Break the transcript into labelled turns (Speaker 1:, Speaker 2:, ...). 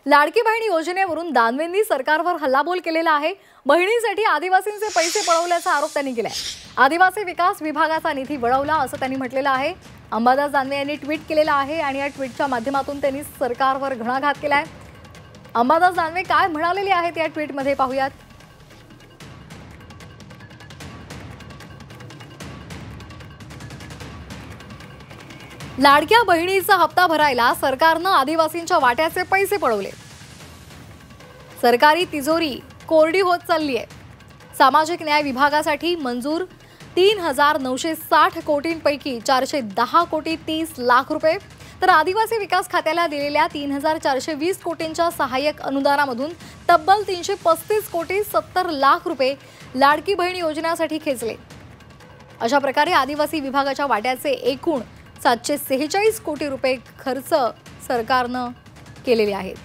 Speaker 1: लाडकी बहीण योजनेवरून दानवेंनी सरकारवर हल्लाबोल केलेला आहे। बहिणींसाठी आदिवासींचे पैसे पळवल्याचा आरोप त्यांनी केलाय। आदिवासी विकास विभागाचा निधी वळवला असं त्यांनी म्हटलेलं आहे। अंबादास दानवे यांनी ट्विट केलेलं आहे आणि या ट्विटच्या माध्यमातून त्यांनी सरकारवर घणाघात केलाय। अंबादास दानवे काय म्हणालेले आहेत या ट्विटमध्ये पाहूयात। लाडक्या बहिणीचा हप्ता भरायला सरकारने आदिवासींच्या वाट्याचे पैसे पळवले। सरकारी तिजोरी कोरडी होत चालली आहे। सामाजिक न्याय विभागासाठी मंजूर 3960 कोटींपैकी 410 कोटी 30 लाख रुपये, तर आदिवासी विकास खात्याला दिलेल्या 3420 कोटींच्या सहाय्यक अनुदानामधून तब्बल 335 कोटी 70 लाख रुपये लाडकी बहीण योजनेसाठी खेचले। अशा प्रकारे आदिवासी विभागाच्या वाट्याचे एकूण 746 कोटी रुपये खर्च सरकारने केलेले आहेत।